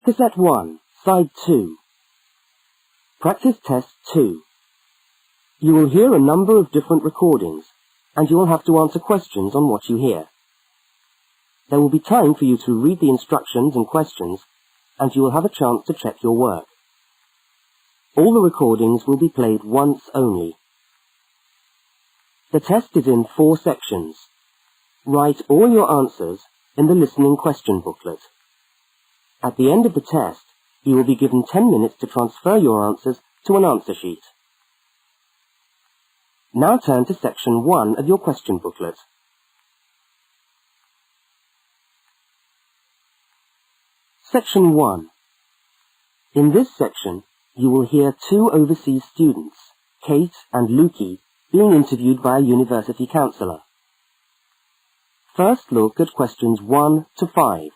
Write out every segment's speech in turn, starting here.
Cassette 1, Side 2. Practice Test 2. You will hear a number of different recordings, and you will have to answer questions on what you hear. There will be time for you to read the instructions and questions, and you will have a chance to check your work. All the recordings will be played once only. The test is in 4 sections. Write all your answers in the listening question booklet. At the end of the test, you will be given 10 minutes to transfer your answers to an answer sheet. Now turn to section 1 of your question booklet. Section 1. In this section, you will hear 2 overseas students, Kate and Lukey, being interviewed by a university counsellor. First look at questions 1 to 5.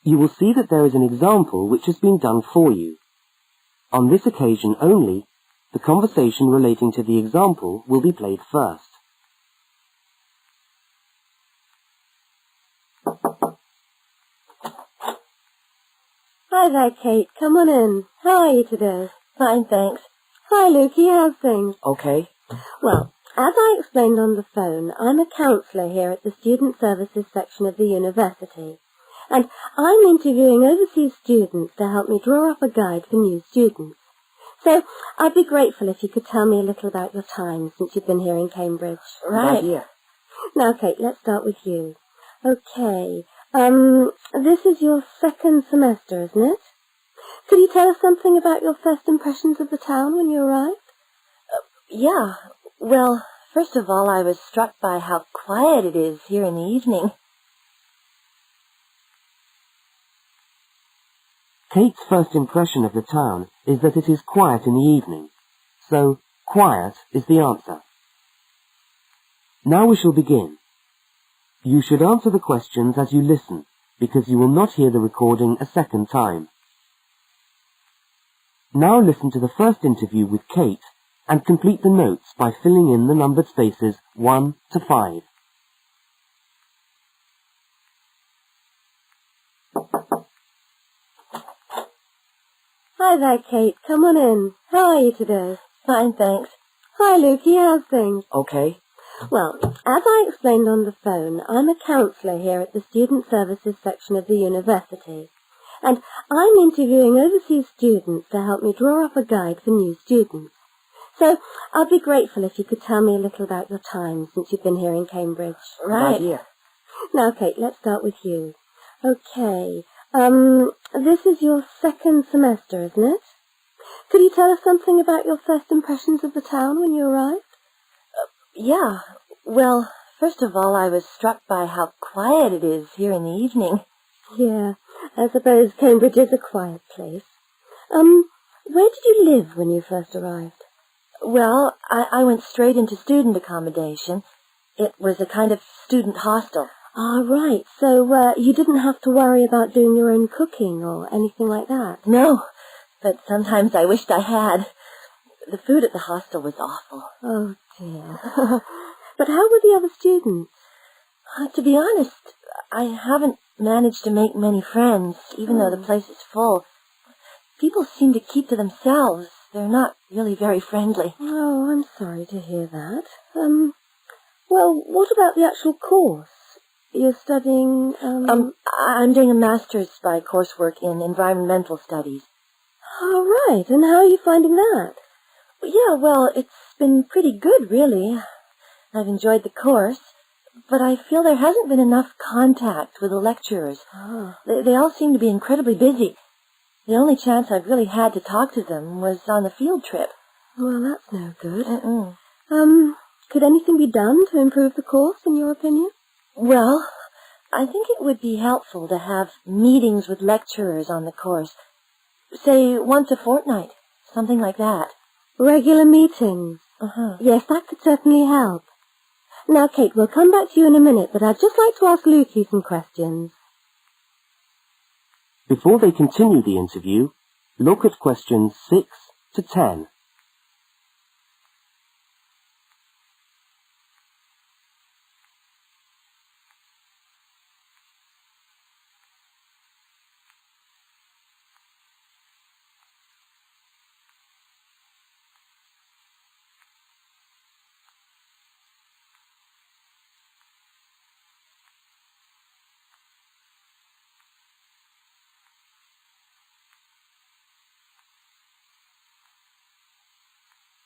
You will see that there is an example which has been done for you. On this occasion only, the conversation relating to the example will be played first. Hi there, Kate. Come on in. How are you today? Fine, thanks. Hi, Lukey. How's things? Okay. Well, as I explained on the phone, I'm a counsellor here at the Student Services section of the university. And I'm interviewing overseas students to help me draw up a guide for new students. So I'd be grateful if you could tell me a little about your time since you've been here in Cambridge. Right. Now, Kate, let's start with you. Okay. This is your 2nd semester, isn't it? Could you tell us something about your first impressions of the town when you arrived? Yeah. Well, first of all, I was struck by how quiet it is here in the evening. Kate's first impression of the town is that it is quiet in the evening, so quiet is the answer. Now we shall begin. You should answer the questions as you listen, because you will not hear the recording a second time. Now listen to the first interview with Kate and complete the notes by filling in the numbered spaces 1 to 5. Hi there, Kate. Come on in. How are you today? Fine, thanks. Hi, Lukey. How's things? Okay. Well, as I explained on the phone, I'm a counsellor here at the Student Services section of the university. And I'm interviewing overseas students to help me draw up a guide for new students. So I'd be grateful if you could tell me a little about your time since you've been here in Cambridge. Right. Now, Kate, let's start with you. Okay. This is your 2nd semester, isn't it? Could you tell us something about your first impressions of the town when you arrived? Yeah. Well, first of all, I was struck by how quiet it is here in the evening. Yeah, I suppose Cambridge is a quiet place. Where did you live when you first arrived? Well, I went straight into student accommodation. It was a kind of student hostel. Ah, right. So, you didn't have to worry about doing your own cooking or anything like that? No, but sometimes I wished I had. The food at the hostel was awful. Oh, dear. But how were the other students? To be honest, I haven't managed to make many friends, even though the place is full. People seem to keep to themselves. They're not really very friendly. Oh, I'm sorry to hear that. Well, what about the actual course? You're studying, I'm doing a master's by coursework in environmental studies. Oh, right. And how are you finding that? Yeah, well, it's been pretty good, really. I've enjoyed the course, but I feel there hasn't been enough contact with the lecturers. Oh. They all seem to be incredibly busy. The only chance I've really had to talk to them was on the field trip. Well, that's no good. Mm-mm. Could anything be done to improve the course, in your opinion? Well, I think it would be helpful to have meetings with lecturers on the course. say once a fortnight, something like that. Regular meetings. Yes, that could certainly help. Now, Kate, we'll come back to you in a minute, but I'd just like to ask Lukey some questions. Before they continue the interview, look at questions 6 to 10.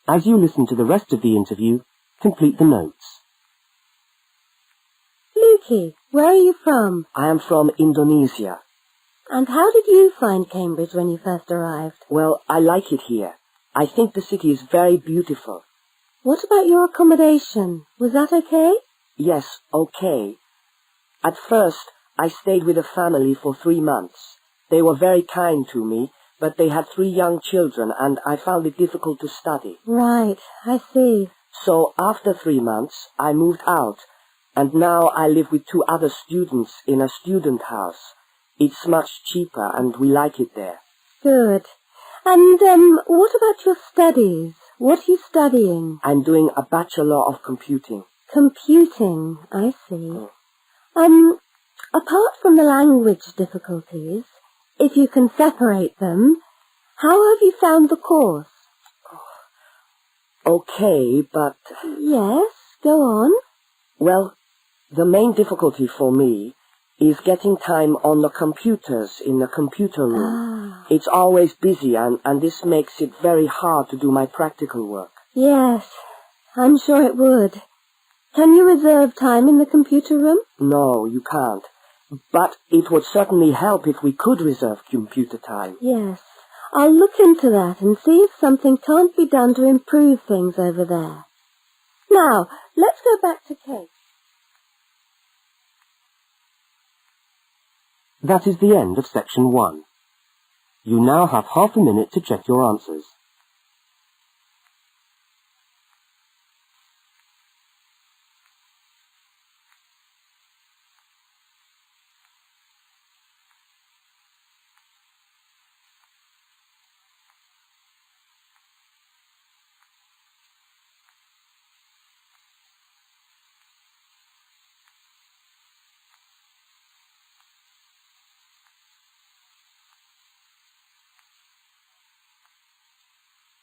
As you listen to the rest of the interview, complete the notes. Lukey, where are you from? I am from Indonesia. And how did you find Cambridge when you first arrived? Well, I like it here. I think the city is very beautiful. What about your accommodation? Was that okay? Yes, okay. At first, I stayed with a family for 3 months. They were very kind to me, but they had 3 young children and I found it difficult to study. Right, I see. So after 3 months, I moved out, and now I live with 2 other students in a student house. It's much cheaper and we like it there. Good. And, what about your studies? What are you studying? I'm doing a Bachelor of Computing. Computing, I see. Apart from the language difficulties, if you can separate them, how have you found the course? Okay, but... Yes, go on. Well, the main difficulty for me is getting time on the computers in the computer room. It's always busy and this makes it very hard to do my practical work. Yes, I'm sure it would. Can you reserve time in the computer room? No, you can't. But it would certainly help if we could reserve computer time. Yes, I'll look into that and see if something can't be done to improve things over there. Now, let's go back to Kate. That is the end of section 1. You now have half a minute to check your answers.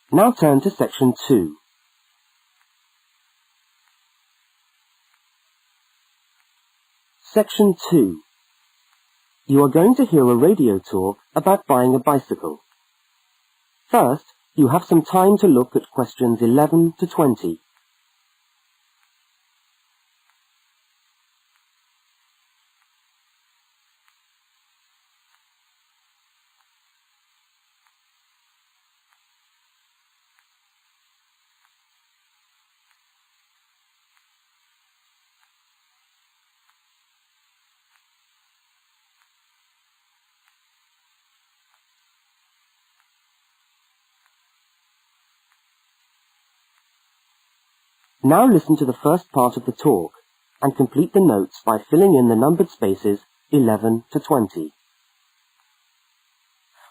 Now turn to section 2. Section 2. You are going to hear a radio tour about buying a bicycle. First, you have some time to look at questions 11 to 20. Now listen to the first part of the talk and complete the notes by filling in the numbered spaces 11 to 20.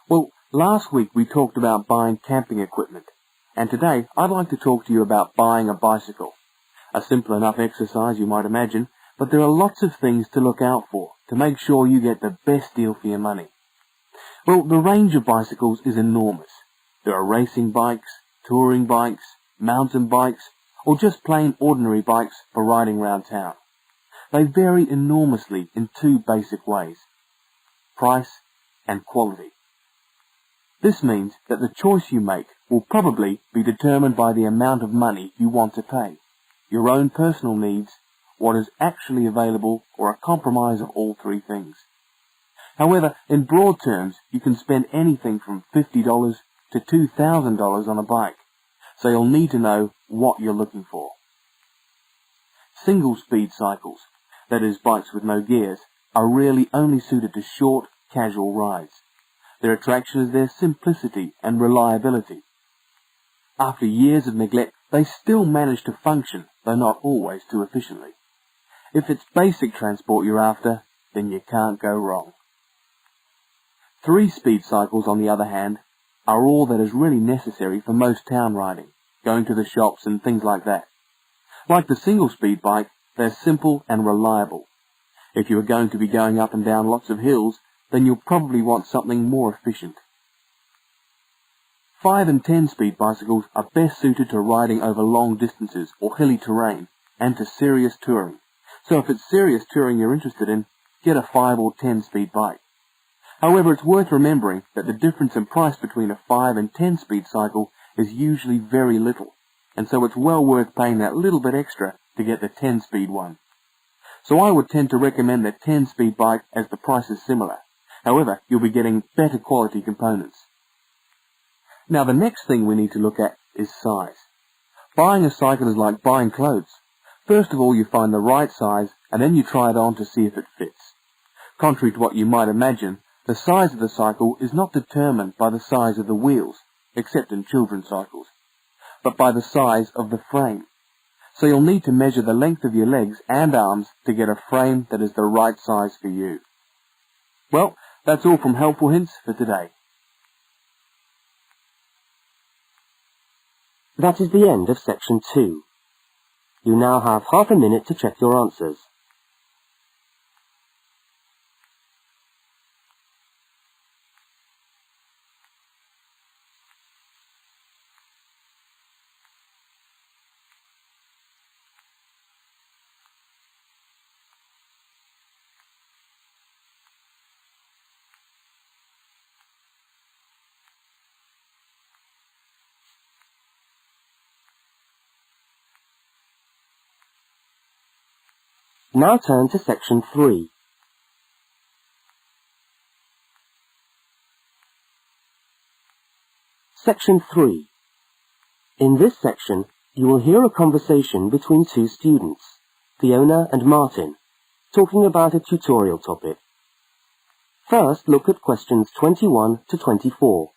Well, last week we talked about buying camping equipment, and today I'd like to talk to you about buying a bicycle. A simple enough exercise, you might imagine, but there are lots of things to look out for to make sure you get the best deal for your money. Well, the range of bicycles is enormous. There are racing bikes, touring bikes, mountain bikes, or just plain ordinary bikes for riding around town. They vary enormously in 2 basic ways: price and quality. This means that the choice you make will probably be determined by the amount of money you want to pay, your own personal needs, what is actually available, or a compromise of all 3 things. However, in broad terms, you can spend anything from $50 to $2,000 on a bike, so you'll need to know what you're looking for. Single-speed cycles, that is bikes with no gears, are really only suited to short, casual rides. Their attraction is their simplicity and reliability. After years of neglect, they still manage to function, though not always too efficiently. If it's basic transport you're after, then you can't go wrong. 3-speed cycles, on the other hand, are all that is really necessary for most town riding, going to the shops and things like that. Like the single-speed bike, they're simple and reliable. If you are going to be going up and down lots of hills, then you'll probably want something more efficient. 5 and 10-speed bicycles are best suited to riding over long distances or hilly terrain, and to serious touring. So if it's serious touring you're interested in, get a 5 or 10-speed bike. However, it's worth remembering that the difference in price between a 5 and 10-speed cycle is usually very little, and so it's well worth paying that little bit extra to get the 10-speed one. So I would tend to recommend the 10-speed bike as the price is similar. However, you'll be getting better quality components. Now the next thing we need to look at is size. Buying a cycle is like buying clothes. First of all, you find the right size, and then you try it on to see if it fits. Contrary to what you might imagine, the size of the cycle is not determined by the size of the wheels, except in children's cycles, but by the size of the frame. So you'll need to measure the length of your legs and arms to get a frame that is the right size for you. Well, that's all from Helpful Hints for today. That is the end of section 2. You now have half a minute to check your answers. Now turn to section 3. Section 3. In this section, you will hear a conversation between 2 students, Fiona and Martin, talking about a tutorial topic. First, look at questions 21 to 24.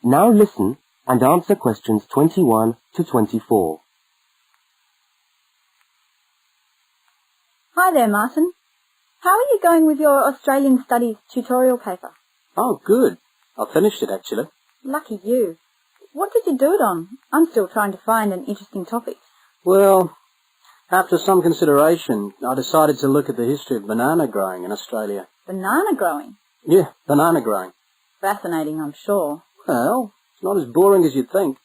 Now listen and answer questions 21 to 24. Hi there, Martin. How are you going with your Australian Studies tutorial paper? Oh, good. I finished it, actually. Lucky you. What did you do it on? I'm still trying to find an interesting topic. Well, after some consideration, I decided to look at the history of banana growing in Australia. Banana growing? Yeah, banana growing. Fascinating, I'm sure. Well, it's not as boring as you'd think.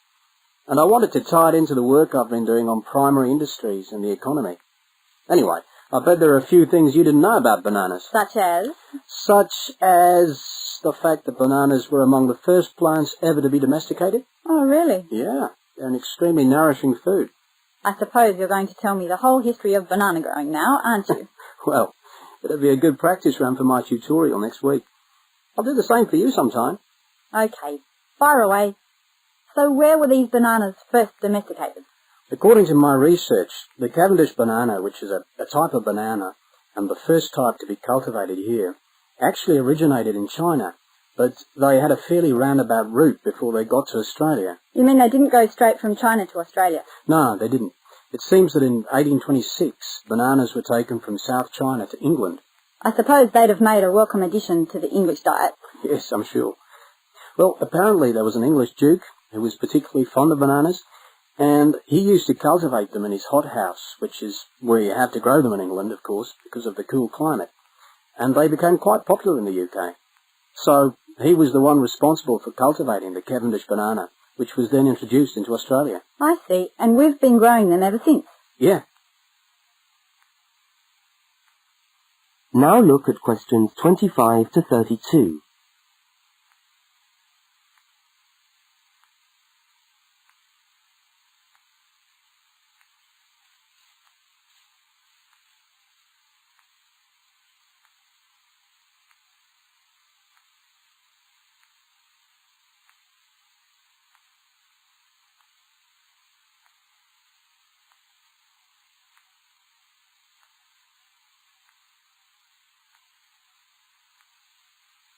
And I wanted to tie it into the work I've been doing on primary industries and the economy. Anyway, I bet there are a few things you didn't know about bananas. Such as? Such as the fact that bananas were among the first plants ever to be domesticated. Oh, really? Yeah, they're an extremely nourishing food. I suppose you're going to tell me the whole history of banana growing now, aren't you? Well, it'll be a good practice run for my tutorial next week. I'll do the same for you sometime. Okay, fire away. So where were these bananas first domesticated? According to my research, the Cavendish banana, which is a type of banana, and the first type to be cultivated here, actually originated in China, but they had a fairly roundabout route before they got to Australia. You mean they didn't go straight from China to Australia? No, they didn't. It seems that in 1826, bananas were taken from South China to England. I suppose they'd have made a welcome addition to the English diet. Yes, I'm sure. Well, apparently there was an English duke who was particularly fond of bananas, and he used to cultivate them in his hothouse, which is where you have to grow them in England, of course, because of the cool climate. And they became quite popular in the UK. So he was the one responsible for cultivating the Cavendish banana, which was then introduced into Australia. I see, and we've been growing them ever since. Yeah. Now look at questions 25 to 32.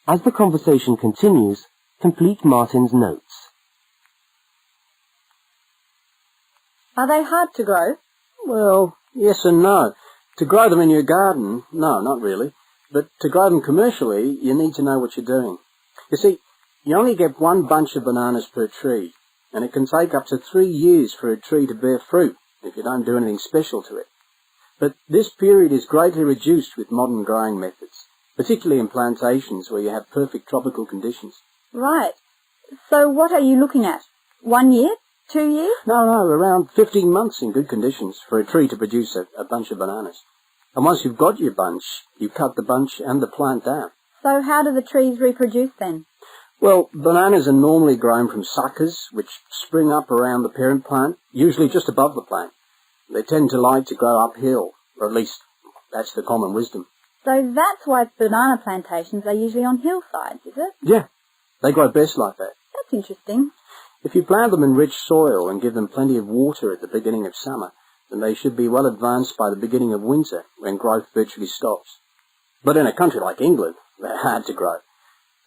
As the conversation continues, complete Martin's notes. Are they hard to grow? Well, yes and no. To grow them in your garden, no, not really. But to grow them commercially, you need to know what you're doing. You see, you only get one bunch of bananas per tree, and it can take up to 3 years for a tree to bear fruit if you don't do anything special to it. But this period is greatly reduced with modern growing methods, particularly in plantations where you have perfect tropical conditions. Right. So what are you looking at? 1 year? 2 years? No, around 15 months in good conditions for a tree to produce a bunch of bananas. And once you've got your bunch, you cut the bunch and the plant down. So how do the trees reproduce then? Well, bananas are normally grown from suckers, which spring up around the parent plant, usually just above the plant. They tend to like to grow uphill, or at least that's the common wisdom. So that's why banana plantations are usually on hillsides, is it? Yeah, they grow best like that. That's interesting. If you plant them in rich soil and give them plenty of water at the beginning of summer, then they should be well advanced by the beginning of winter, when growth virtually stops. But in a country like England, they're hard to grow.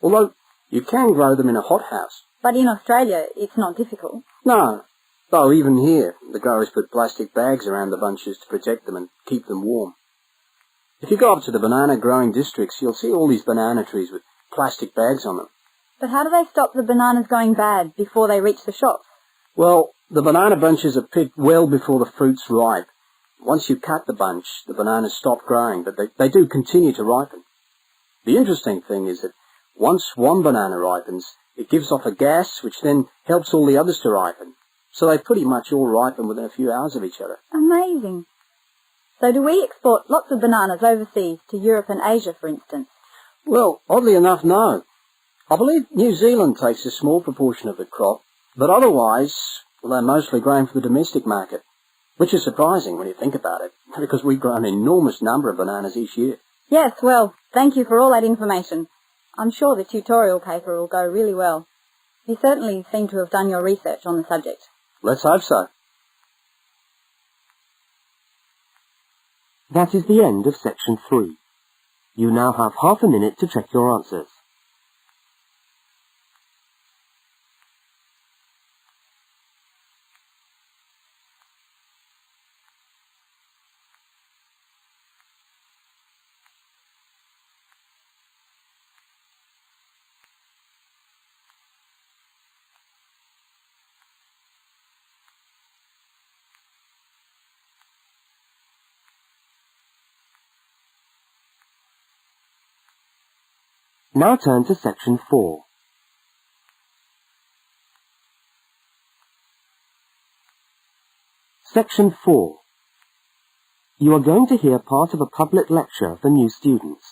Although you can grow them in a hothouse. But in Australia, it's not difficult. No, though even here, the growers put plastic bags around the bunches to protect them and keep them warm. If you go up to the banana growing districts, you'll see all these banana trees with plastic bags on them. But how do they stop the bananas going bad before they reach the shops? Well, the banana bunches are picked well before the fruit's ripe. Once you cut the bunch, the bananas stop growing, but they do continue to ripen. The interesting thing is that once one banana ripens, it gives off a gas which then helps all the others to ripen. So they pretty much all ripen within a few hours of each other. Amazing. So do we export lots of bananas overseas to Europe and Asia, for instance? Well, oddly enough, no. I believe New Zealand takes a small proportion of the crop, but otherwise, well, they're mostly grown for the domestic market, which is surprising when you think about it, because we grow an enormous number of bananas each year. Yes, well, thank you for all that information. I'm sure the tutorial paper will go really well. You certainly seem to have done your research on the subject. Let's hope so. That is the end of section 3. You now have half a minute to check your answers. Now turn to section 4. Section 4. You are going to hear part of a public lecture for new students.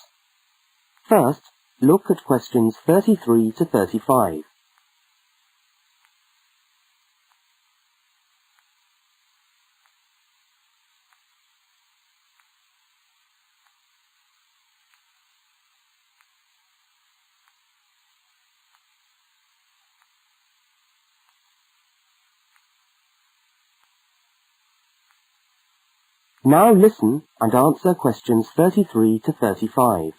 First, look at questions 33 to 35. Now listen and answer questions 33 to 35.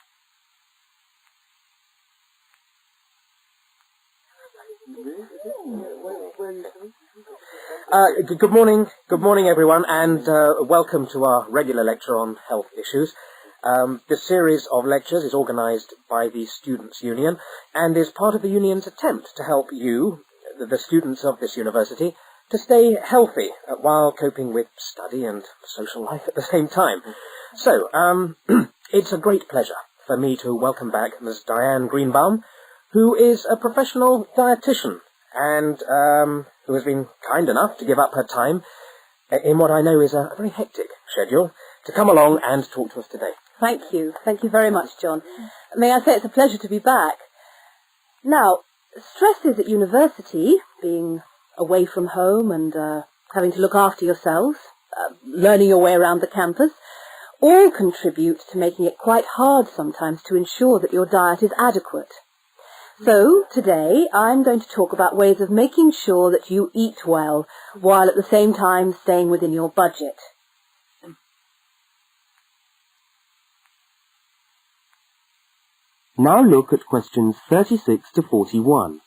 Good morning everyone, and welcome to our regular lecture on health issues. This series of lectures is organised by the Students' Union and is part of the Union's attempt to help you, the students of this university, to stay healthy while coping with study and social life at the same time. So, it's a great pleasure for me to welcome back Ms. Diane Greenbaum, who is a professional dietitian and who has been kind enough to give up her time in what I know is a very hectic schedule to come along and talk to us today. Thank you. Thank you very much, John. May I say it's a pleasure to be back. Now, stresses at university, being away from home and having to look after yourselves, learning your way around the campus, all contribute to making it quite hard sometimes to ensure that your diet is adequate. So, today, I'm going to talk about ways of making sure that you eat well, while at the same time staying within your budget. Now look at questions 36 to 41.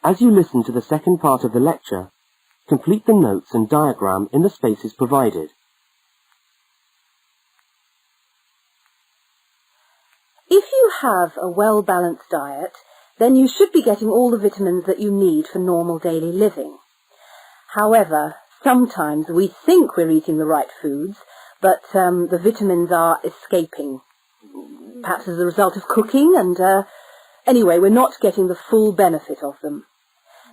As you listen to the second part of the lecture, complete the notes and diagram in the spaces provided. If you have a well-balanced diet, then you should be getting all the vitamins that you need for normal daily living. However, sometimes we think we're eating the right foods, but the vitamins are escaping, perhaps as a result of cooking, and anyway, we're not getting the full benefit of them.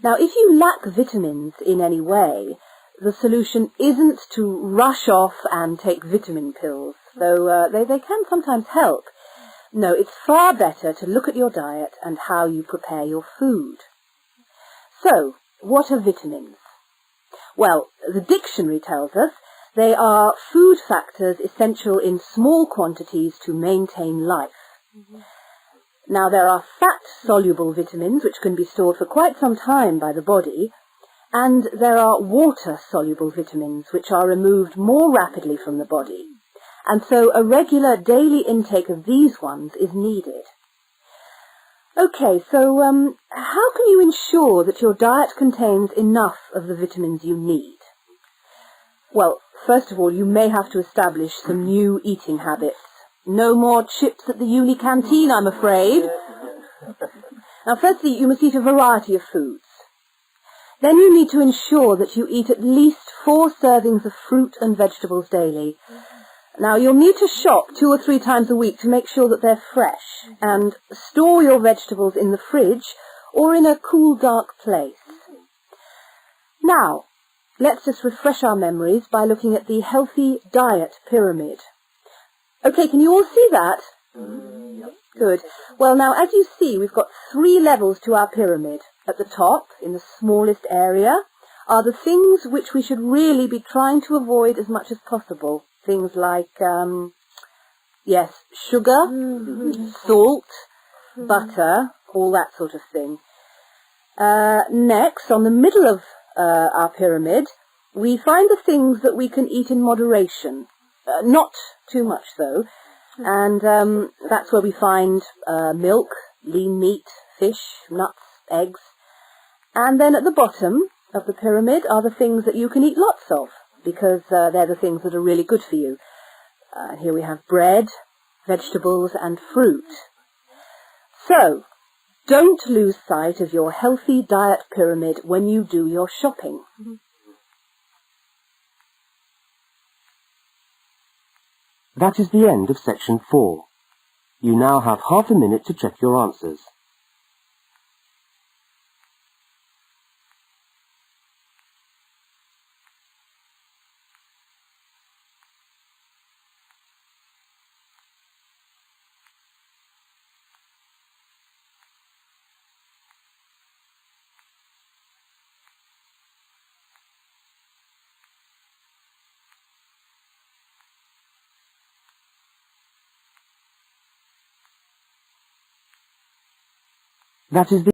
Now, if you lack vitamins in any way, the solution isn't to rush off and take vitamin pills, though they can sometimes help. No, it's far better to look at your diet and how you prepare your food. So, what are vitamins? Well, the dictionary tells us they are food factors essential in small quantities to maintain life. Now, there are fat-soluble vitamins which can be stored for quite some time by the body, and there are water-soluble vitamins which are removed more rapidly from the body, and so a regular daily intake of these ones is needed. Okay, so how can you ensure that your diet contains enough of the vitamins you need? Well, first of all, you may have to establish some new eating habits. No more chips at the uni canteen, I'm afraid. Now, firstly, you must eat a variety of foods. Then you need to ensure that you eat at least 4 servings of fruit and vegetables daily. Now, you'll need to shop 2 or 3 times a week to make sure that they're fresh, and store your vegetables in the fridge or in a cool, dark place. Now, let's just refresh our memories by looking at the healthy diet pyramid. Okay, can you all see that? Good. Well, now, as you see, we've got 3 levels to our pyramid. At the top, in the smallest area, are the things which we should really be trying to avoid as much as possible. Things like, yes, sugar, salt, butter, all that sort of thing. Next, on the middle of our pyramid, we find the things that we can eat in moderation. Not too much, though. And that's where we find milk, lean meat, fish, nuts, eggs. And then at the bottom of the pyramid are the things that you can eat lots of, because they're the things that are really good for you. Here we have bread, vegetables, and fruit. So, don't lose sight of your healthy diet pyramid when you do your shopping. That is the end of section 4. You now have half a minute to check your answers. That is the